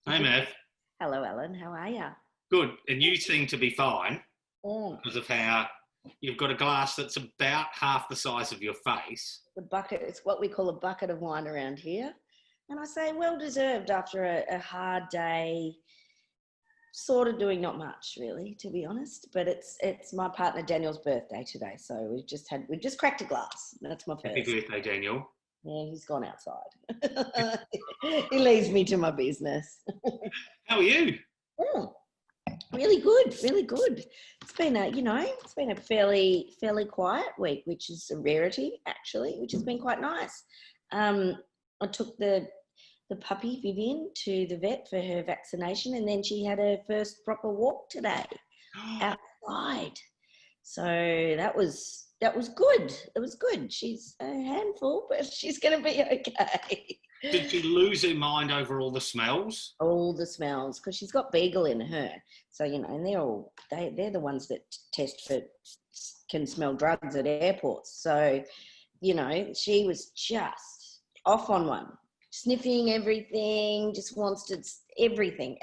Hey, Mav. Hello, Alan. How are you? Good. And you seem to be fine Mm. because of how you've got a glass that's about half the size of your face. The bucket, it's what we call a bucket of wine around here. And I say well deserved after a hard day, sort of doing not much really, to be honest. But it's my partner Daniel's birthday today. So we just cracked a glass. That's my Happy first. birthday, Daniel. Yeah, he's gone outside. He leaves me to my business. How are you? Mm. Really good, really good. It's been a fairly quiet week, which is a rarity actually, which has been quite nice. I took the puppy Vivian to the vet for her vaccination, and then she had her first proper walk today outside. So that was good. It was good. She's a handful, but she's going to be okay. Did she lose her mind over all the smells? All the smells, because she's got beagle in her, so and they're the ones that test for can smell drugs at airports. So she was just off on one, sniffing everything, just wants to everything.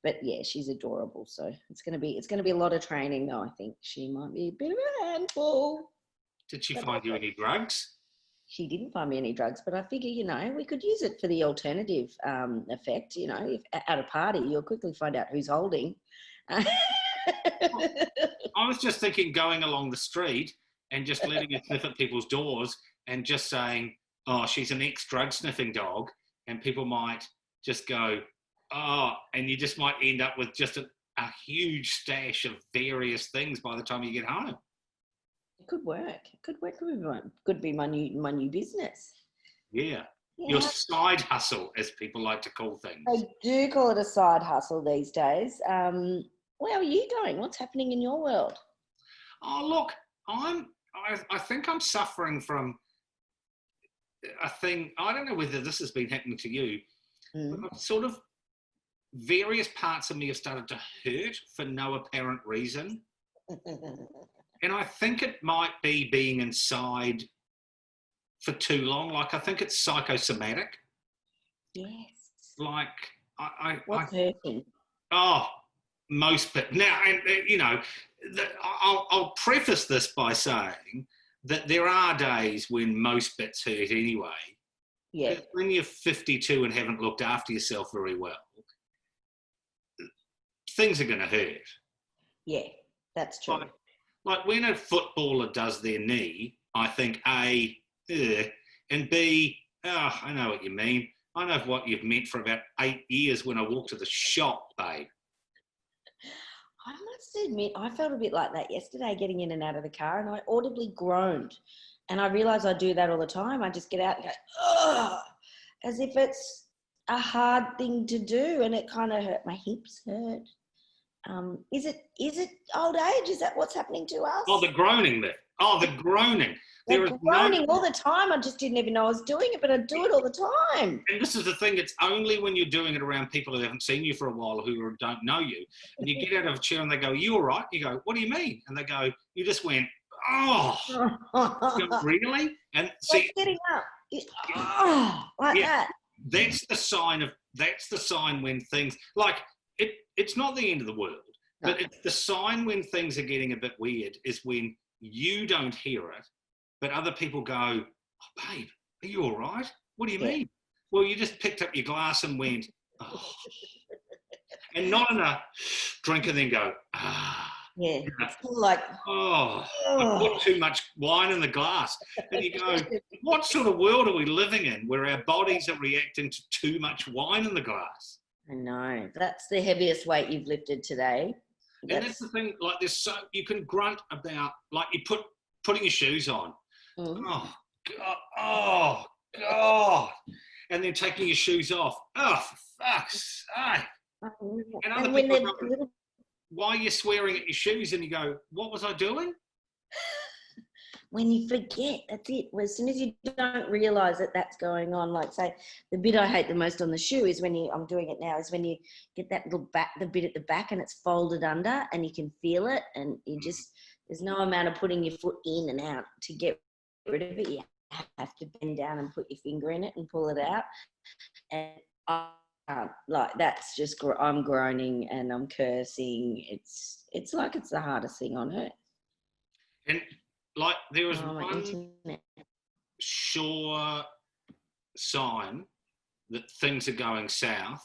But yeah, she's adorable. So it's gonna be a lot of training though. I think she might be a bit of a handful. Did she find you any drugs? She didn't find me any drugs, but I figure, we could use it for the alternative effect. If at a party, you'll quickly find out who's holding. I was just thinking going along the street and just letting her sniff at people's doors and just saying, oh, she's an ex-drug sniffing dog, and people might just go, oh, and you just might end up with just a huge stash of various things by the time you get home. It could work. Could be my new business. Yeah. Your side hustle, as people like to call things. They do call it a side hustle these days. Where are you going? What's happening in your world? Oh, look, I think I'm suffering from a thing. I don't know whether this has been happening to you, but sort of various parts of me have started to hurt for no apparent reason. And I think it might be being inside for too long. Like, I think it's psychosomatic. Yes. Like, What's hurting? Oh, most, but now, and I'll preface this by saying that there are days when most bits hurt anyway. Yeah. When you're 52 and haven't looked after yourself very well, things are going to hurt. Yeah, that's true. Like when a footballer does their knee, I think A, and B, I know what you mean. I know what you've meant for about 8 years when I walked to the shop, babe. I must admit, I felt a bit like that yesterday getting in and out of the car, and I audibly groaned. And I realise I do that all the time. I just get out and go, ugh, as if it's a hard thing to do, and it kind of hurt. My hips hurt. Is it old age? Is that what's happening to us? Oh, the groaning bit. Oh, the groaning. They're groaning all the time. I just didn't even know I was doing it, but I do it all the time. And this is the thing. It's only when you're doing it around people who haven't seen you for a while, who don't know you, and you get out of a chair and they go, you all right? You go, what do you mean? And they go, you just went, oh, really? And see, like getting up, that. That's the sign when things, like, it's not the end of the world, but it's the sign when things are getting a bit weird is when you don't hear it, but other people go, oh, babe, are you all right? What do you mean? Well, you just picked up your glass and went, oh. And not in a drink and then go, ah. Yeah, it's like, I put too much wine in the glass. And you go, what sort of world are we living in where our bodies are reacting to too much wine in the glass? I know. That's the heaviest weight you've lifted today. And that's the thing, like you can grunt about, like you putting your shoes on. Oh, God. And then taking your shoes off. Oh, for fuck's sake. And other people go, why are you swearing at your shoes? And you go, what was I doing? When you forget, that's it. Well, as soon as you don't realise that that's going on, like say, the bit I hate the most on the shoe is I'm doing it now, is when you get that little the bit at the back and it's folded under and you can feel it, and there's no amount of putting your foot in and out to get rid of it. You have to bend down and put your finger in it and pull it out. And like that's just I'm groaning and I'm cursing. It's like it's the hardest thing on earth. And like there is My one internet. sure sign that things are going south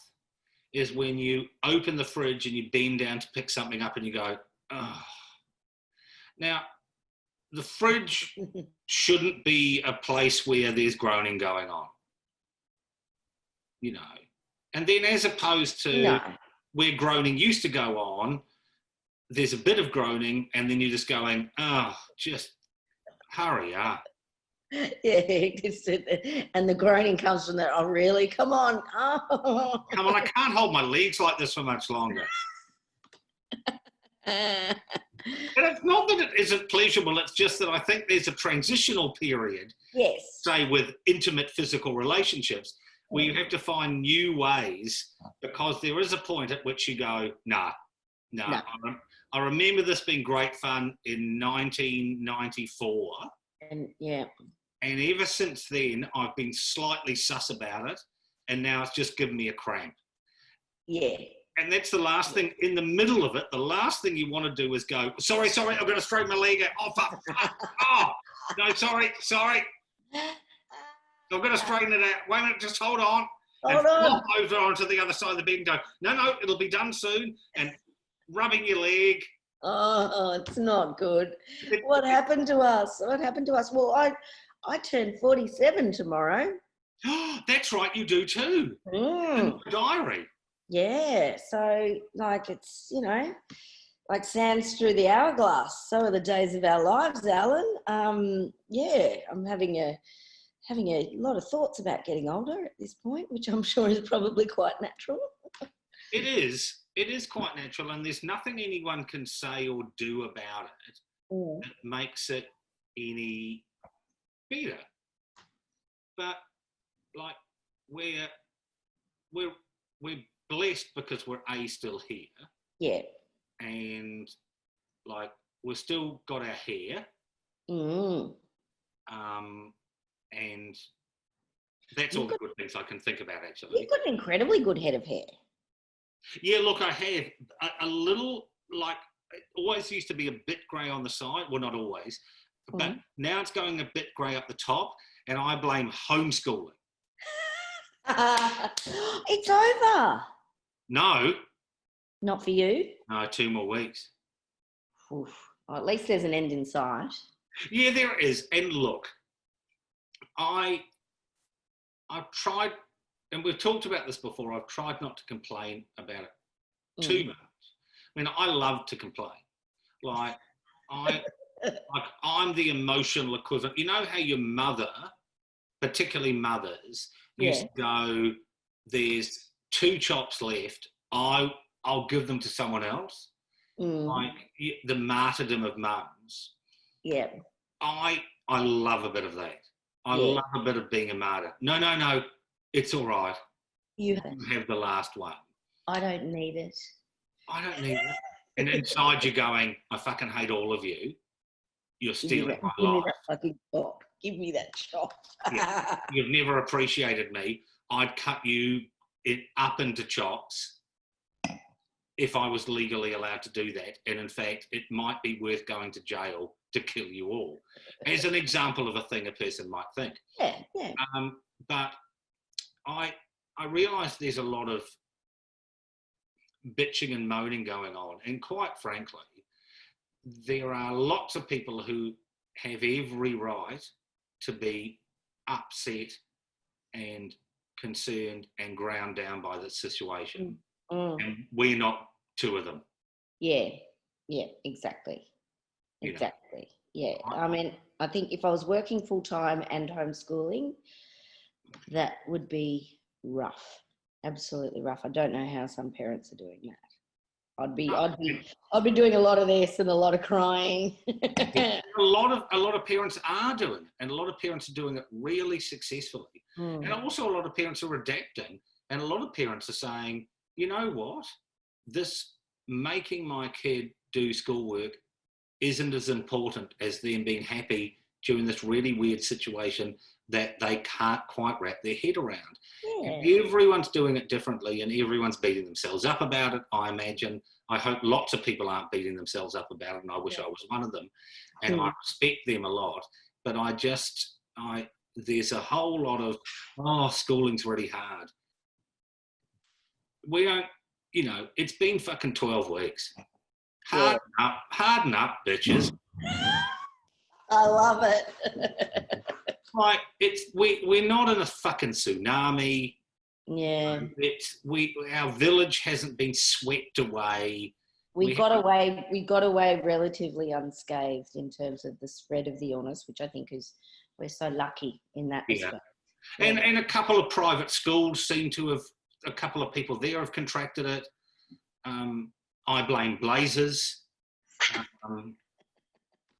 is when you open the fridge and you bend down to pick something up and you go, oh. Now, the fridge shouldn't be a place where there's groaning going on, you know. And then as opposed to where groaning used to go on, there's a bit of groaning and then you're just going, oh, just hurry up. Yeah, and the groaning comes from that. Oh, really? Come on! Oh. Come on! I can't hold my legs like this for much longer. And it's not that it isn't pleasurable. It's just that I think there's a transitional period. Yes. Say with intimate physical relationships, where you have to find new ways because there is a point at which you go, nah. I remember this being great fun in 1994. And ever since then, I've been slightly sus about it. And now it's just given me a cramp. Yeah. And that's the last thing, in the middle of it, the last thing you want to do is go, sorry, I'm going to straighten my leg out. Oh, fuck. Oh, no, sorry. I'm going to straighten it out. Wait a minute, just hold on. Hold on. Flop over onto the other side of the bed and go, no, it'll be done soon. And rubbing your leg. Oh, it's not good. What happened to us? Well, I turn 47 tomorrow. That's right, you do too. In the diary. Yeah, so like it's, you know, like sands through the hourglass. So are the days of our lives, Alan. Yeah, I'm having a lot of thoughts about getting older at this point, which I'm sure is probably quite natural. It is quite natural, and there's nothing anyone can say or do about it that makes it any better. But like we're blessed because we're still here. Yeah. And like we've still got our hair. And that's all the good things I can think about, actually. You've got an incredibly good head of hair. Yeah, look, I have a little, like, it always used to be a bit grey on the side. Well, not always. But now it's going a bit grey up the top, and I blame homeschooling. It's over. No. Not for you? No, 2 more weeks. Oof. Well, at least there's an end in sight. Yeah, there is. And look, I've tried, and we've talked about this before, I've tried not to complain about it too much. I mean, I love to complain. Like, I'm the emotional equivalent. You know how your mother, particularly mothers, used to go, there's 2 chops left, I'll give them to someone else. Like the martyrdom of mums. Yeah. I love a bit of that. I love a bit of being a martyr. No, it's all right. You have the last one. I don't need it. I don't need it. And inside you're going, I fucking hate all of you. You're stealing my life. Give me that fucking chop. Give me that chop. Yeah. You've never appreciated me. I'd cut you up into chops if I was legally allowed to do that. And in fact, it might be worth going to jail to kill you all. As an example of a thing a person might think. Yeah. But I realise there's a lot of bitching and moaning going on. And quite frankly, there are lots of people who have every right to be upset and concerned and ground down by the situation. And we're not 2 of them. Yeah, exactly. Exactly. Yeah. I mean, I think if I was working full-time and homeschooling, that would be rough. Absolutely rough. I don't know how some parents are doing that. I'd be doing a lot of this and a lot of crying. A lot of parents are doing it, and a lot of parents are doing it really successfully. And also a lot of parents are adapting, and a lot of parents are saying, you know what, this making my kid do schoolwork isn't as important as them being happy during this really weird situation that they can't quite wrap their head around. Yeah. And everyone's doing it differently, and everyone's beating themselves up about it, I imagine. I hope lots of people aren't beating themselves up about it, and I wish I was one of them. And I respect them a lot. But there's a whole lot of, schooling's really hard. We don't, it's been fucking 12 weeks. Harden up, bitches. I love it. Like, we're not in a fucking tsunami. Yeah. Our village hasn't been swept away. We got away relatively unscathed in terms of the spread of the illness, which I think we're so lucky in that respect. Yeah. And a couple of private schools seem to have, a couple of people there have contracted it. I blame Blazers.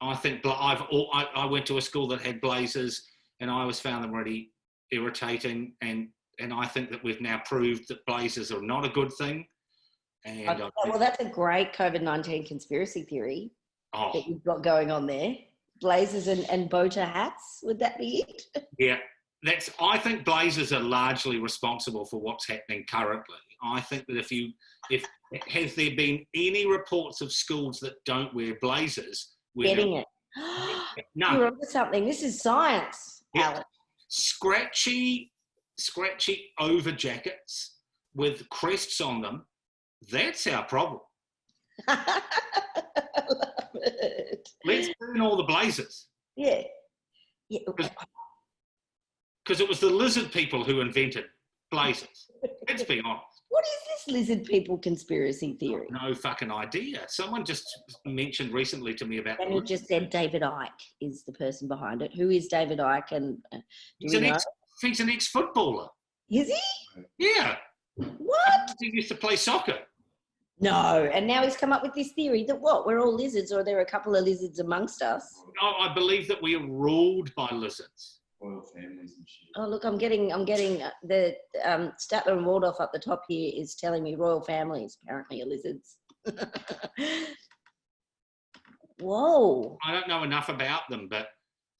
I think I went to a school that had Blazers, and I always found them really irritating. And I think that we've now proved that Blazers are not a good thing. And well, that's a great COVID-19 conspiracy theory that you've got going on there. Blazers and boater hats, would that be it? Yeah, I think Blazers are largely responsible for what's happening currently. I think that if has there been any reports of schools that don't wear Blazers? Getting it. No. You're onto something. This is science, Alex. Scratchy over jackets with crests on them. That's our problem. I love it. Let's burn all the Blazers. Yeah. Because it was the lizard people who invented Blazers. Let's be honest. What is this lizard people conspiracy theory? No fucking idea. Someone just mentioned recently to me about... And you just said David Icke is the person behind it. Who is David Icke? And he's an ex-footballer. Is he? Yeah. What? He used to play soccer. No, and now he's come up with this theory that we're all lizards, or there are a couple of lizards amongst us. I believe that we are ruled by lizards. Royal families and shit. Oh, look, I'm getting the Statler and Waldorf up the top here is telling me royal families apparently are lizards. Whoa. I don't know enough about them, but...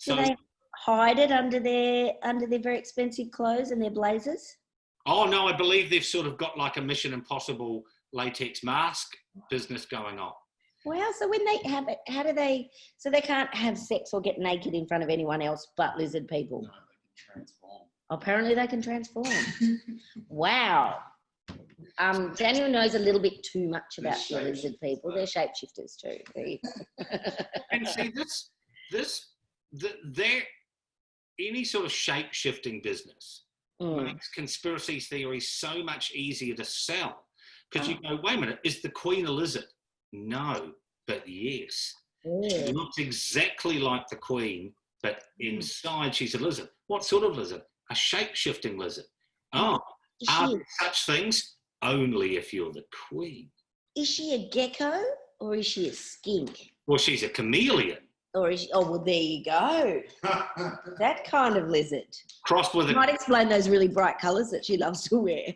Do they hide it under their very expensive clothes and their blazers? Oh, no, I believe they've sort of got like a Mission Impossible latex mask business going on. Wow, so when they have it, so they can't have sex or get naked in front of anyone else but lizard people? No, they can transform. Apparently they can transform. Wow. Daniel knows a little bit too much about the lizard people. They're shapeshifters too. And see, any sort of shape-shifting business makes conspiracy theories so much easier to sell. Because you go, wait a minute, is the Queen a lizard? No, but yes. She looks exactly like the Queen, but inside she's a lizard. What sort of lizard? A shape-shifting lizard. Oh, are there such things? Only if you're the Queen. Is she a gecko or is she a skink? Well, she's a chameleon. Or is she, well, there you go. That kind of lizard. Crossed with You might explain those really bright colours that she loves to wear.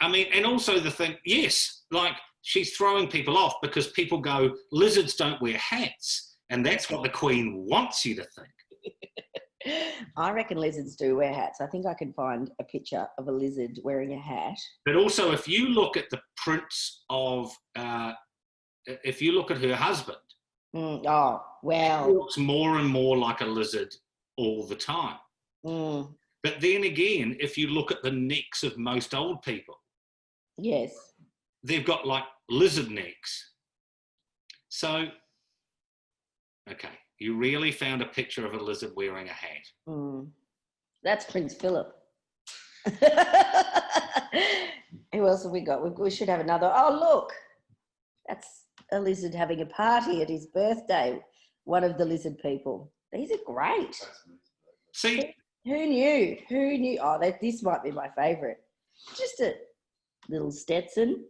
And also the thing, yes, like she's throwing people off because people go, lizards don't wear hats. And that's what the Queen wants you to think. I reckon lizards do wear hats. I think I can find a picture of a lizard wearing a hat. But also, if you look at the prints of, if you look at her husband, oh, wow. He looks more and more like a lizard all the time. But then again, if you look at the necks of most old people, yes, they've got like lizard necks. So, okay, you really found a picture of a lizard wearing a hat. That's Prince Philip. Who else have we got? We should have another. Oh, look, that's a lizard having a party at his birthday. One of the lizard people. These are great. See, who knew? Who knew? Oh, this might be my favourite. Just a little Stetson.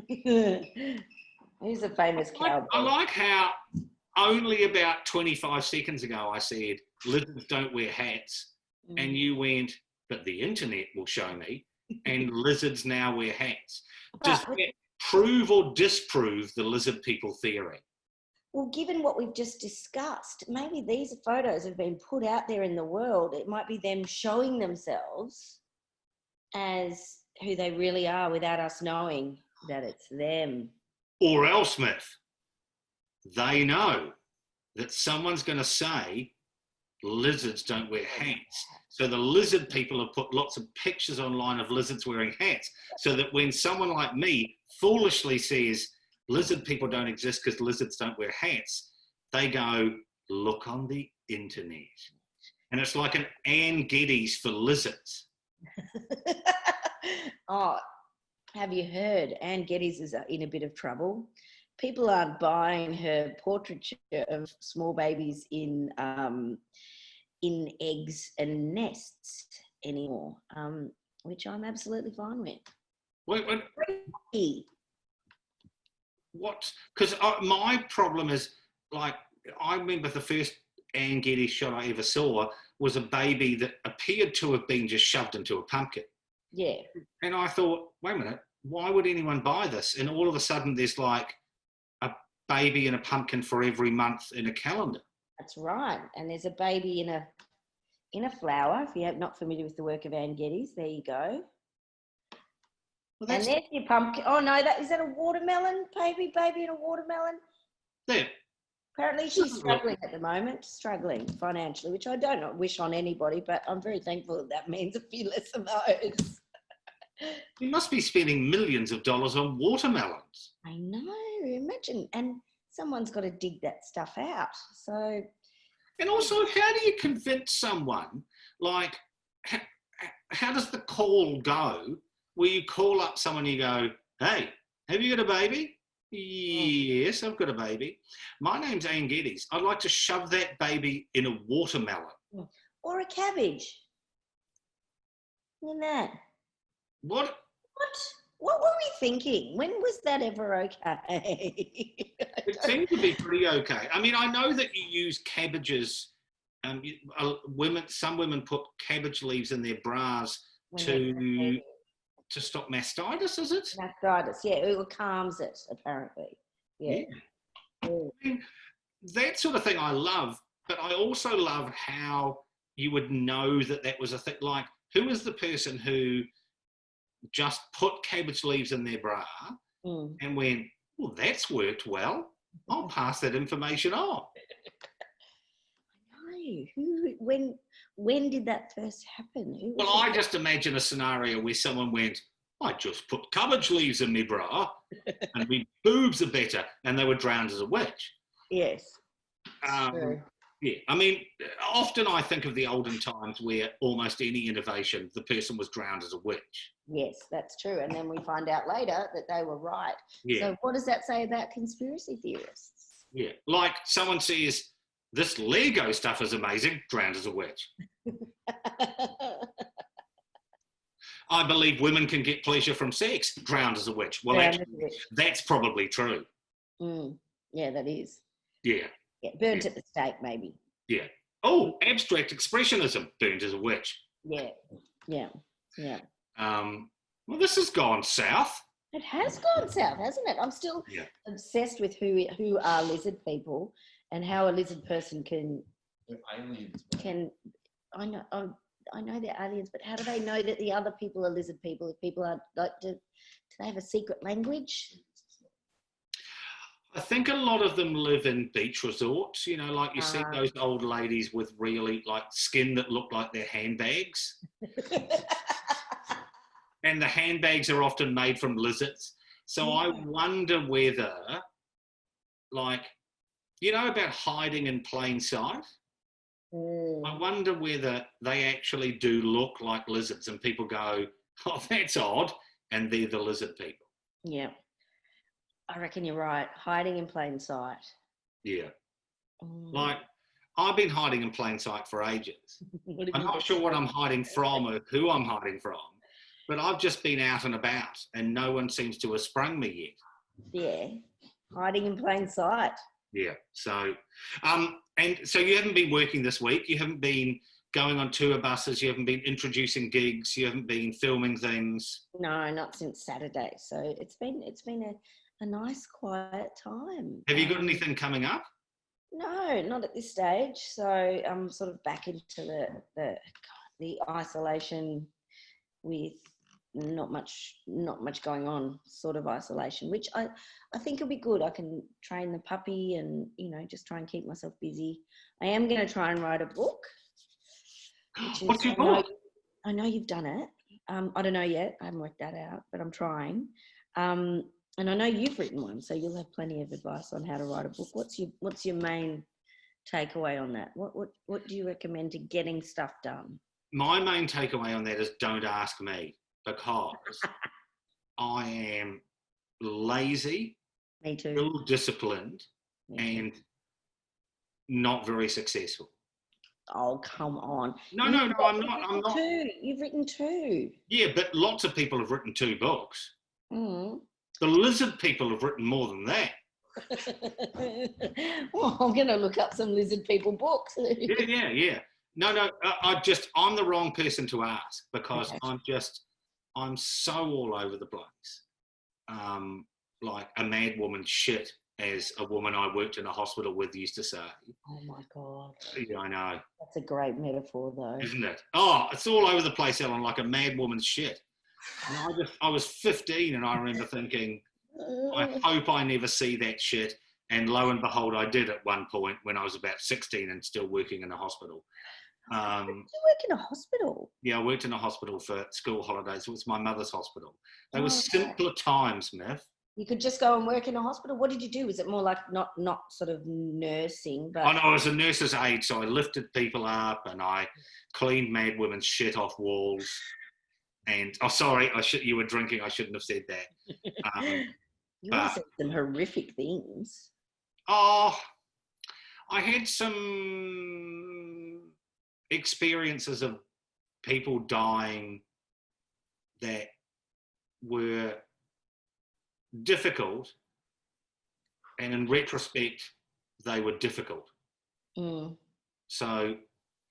He's a famous cowboy. I like how only about 25 seconds ago I said lizards don't wear hats, and you went, but the internet will show me, and lizards now wear hats. Does that prove or disprove the lizard people theory? Well, given what we've just discussed, maybe these photos have been put out there in the world. It might be them showing themselves as who they really are without us knowing that it's them. Or else, Myth, they know that someone's going to say lizards don't wear hats. So the lizard people have put lots of pictures online of lizards wearing hats, so that when someone like me foolishly says lizard people don't exist because lizards don't wear hats, they go, look on the internet. And it's like an Ann Geddes for lizards. Oh, have you heard? Ann Geddes is in a bit of trouble. People aren't buying her portraiture of small babies in eggs and nests anymore, which I'm absolutely fine with. Wait. What? Because my problem is, like, I remember the first Ann Geddes shot I ever saw was a baby that appeared to have been just shoved into a pumpkin. Yeah. And I thought, wait a minute, why would anyone buy this? And all of a sudden there's like a baby in a pumpkin for every month in a calendar. That's right. And there's a baby in a flower. If you're not familiar with the work of Ann Geddes, there you go. Well, and there's your pumpkin. Oh no, is that a watermelon? Baby in a watermelon? There. Apparently she's struggling at the moment, struggling financially, which I don't wish on anybody, but I'm very thankful that means a few less of those. You must be spending millions of dollars on watermelons. I know, imagine. And someone's got to dig that stuff out. So. And also, how do you convince someone, like, how does the call go where you call up someone and you go, hey, have you got a baby? Yes, I've got a baby. My name's Ann Geddes. I'd like to shove that baby in a watermelon. Or a cabbage. Look at that. What? What were we thinking? When was that ever okay? It seemed to be pretty okay. I mean, I know that you use cabbages. Some women put cabbage leaves in their bras to stop mastitis, is it? Mastitis, yeah. It calms it, apparently. Yeah. I mean, that sort of thing I love, but I also love how you would know that was a thing. Like, who is the person who just put cabbage leaves in their bra and went, well, that's worked well. I'll pass that information on. I know. When did that first happen? Well, I just imagine a scenario where someone went, I just put cabbage leaves in my bra and my boobs are better, and they were drowned as a witch. Yes. True. Yeah, I mean, often I think of the olden times where almost any innovation, the person was drowned as a witch. Yes, that's true. And then we find out later that they were right. Yeah. So what does that say about conspiracy theorists? Yeah, like someone says, this Lego stuff is amazing, drowned as a witch. I believe women can get pleasure from sex, drowned as a witch. Well, actually, that's probably true. Yeah, that is. Yeah. Yeah, burnt at the stake, maybe. Yeah. Oh, abstract expressionism, burnt as a witch. Yeah. Well, this has gone south. It has gone south, hasn't it? I'm still obsessed with who are lizard people and how a lizard person can. They're aliens. I know they're aliens, but how do they know that the other people are lizard people? If people are like, do they have a secret language? I think a lot of them live in beach resorts, you know, like you see those old ladies with really like skin that look like their handbags. And the handbags are often made from lizards. So I wonder whether, like, you know about hiding in plain sight? I wonder whether they actually do look like lizards and people go, oh, that's odd. And they're the lizard people. Yeah. I reckon you're right. Hiding in plain sight. Yeah. Like, I've been hiding in plain sight for ages. I'm not sure what I'm hiding from or who I'm hiding from, but I've just been out and about and no one seems to have sprung me yet. Yeah. Hiding in plain sight. Yeah. So, and so you haven't been working this week. You haven't been going on tour buses. You haven't been introducing gigs. You haven't been filming things. No, not since Saturday. So it's been a nice quiet time. Have you got anything coming up? No, not at this stage. So I'm sort of back into the isolation with not much going on, sort of isolation, which I think will be good. I can train the puppy and, just try and keep myself busy. I am going to try and write a book. What's your book? I know you've done it. I don't know yet. I haven't worked that out, but I'm trying. And I know you've written one, so you'll have plenty of advice on how to write a book. What's your main takeaway on that? What do you recommend to getting stuff done? My main takeaway on that is don't ask me, because I am lazy, Me too. ill-disciplined, and not very successful. Oh, come on. No, I'm not. You've written 2. Yeah, but lots of people have written 2 books. Mm. The lizard people have written more than that. Well, I'm going to look up some lizard people books. Yeah. No, I'm the wrong person to ask, because Okay. I'm so all over the place. Like a mad woman shit, as a woman I worked in a hospital with used to say. Oh my God. Yeah, I know. That's a great metaphor though. Isn't it? Oh, it's all over the place, Ellen, like a mad woman's shit. And I was 15 and I remember thinking, I hope I never see that shit. And lo and behold, I did at one point when I was about 16 and still working in a hospital. You work in a hospital? Yeah, I worked in a hospital for school holidays. It was my mother's hospital. They were simpler times, Myth. You could just go and work in a hospital. What did you do? Was it more like not sort of nursing, but... Oh, no, I was a nurse's aide, so I lifted people up and I cleaned mad women's shit off walls. And, oh, sorry, you were drinking. I shouldn't have said that. You would have said some horrific things. Oh, I had some experiences of people dying that were difficult, and in retrospect, they were difficult. Mm. So,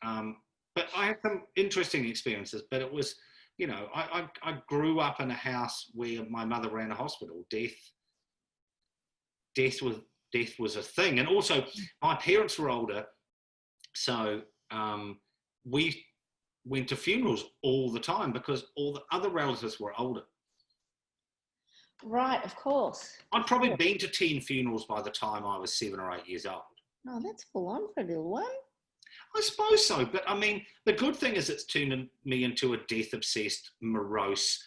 but I had some interesting experiences, but it was, I grew up in a house where my mother ran a hospital. Death was a thing. And also my parents were older, so we went to funerals all the time because all the other relatives were older. Right, of course. I'd probably been to 10 funerals by the time I was 7 or 8 years old. Oh, that's full on for a little one. I suppose so, but I mean, the good thing is it's turned me into a death-obsessed, morose,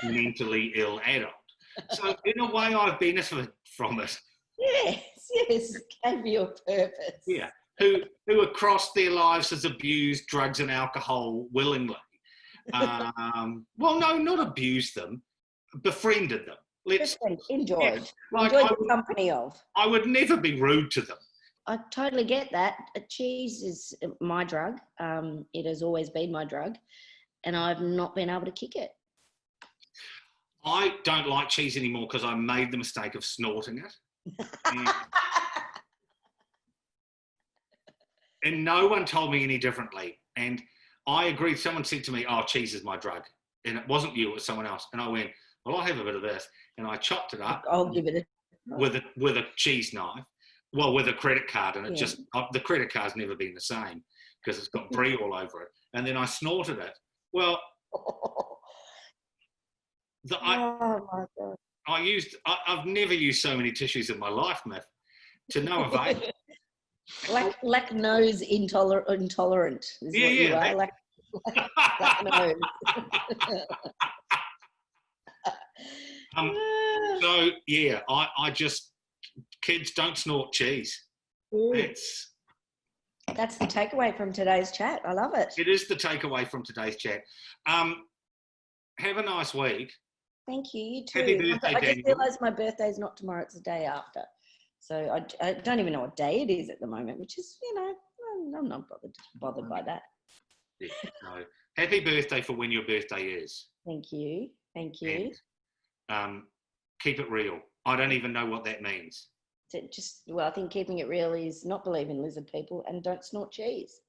mentally ill adult. So in a way, I've benefited from it. Yes, it gave you a purpose. Yeah, who across their lives has abused drugs and alcohol willingly. Well, no, not abused them, befriended them. Enjoyed. Yeah, enjoyed the company of. I would never be rude to them. I totally get that. Cheese is my drug. It has always been my drug, and I've not been able to kick it. I don't like cheese anymore because I made the mistake of snorting it. And no one told me any differently. And I agreed. Someone said to me, oh, cheese is my drug. And it wasn't you, it was someone else. And I went, well, I'll have a bit of this. And I chopped it up. I'll give it with a cheese knife. Well, with a credit card. And it the credit card's never been the same because it's got brie all over it. And then I snorted it. Well, oh my God. I've never used so many tissues in my life, Myth, to no avail. Lactose intolerant is what you are. Lactose. So yeah, I just, kids, don't snort cheese. That's the takeaway from today's chat. I love it. It is the takeaway from today's chat. Have a nice week. Thank you. You too. Happy birthday, I just Daniel. realised my birthday's not tomorrow; it's the day after. So I don't even know what day it is at the moment, which is, I'm not bothered by that. Yeah, so happy birthday for when your birthday is. Thank you. Thank you. And, keep it real. I don't even know what that means. I think keeping it real is not believe in lizard people and don't snort cheese.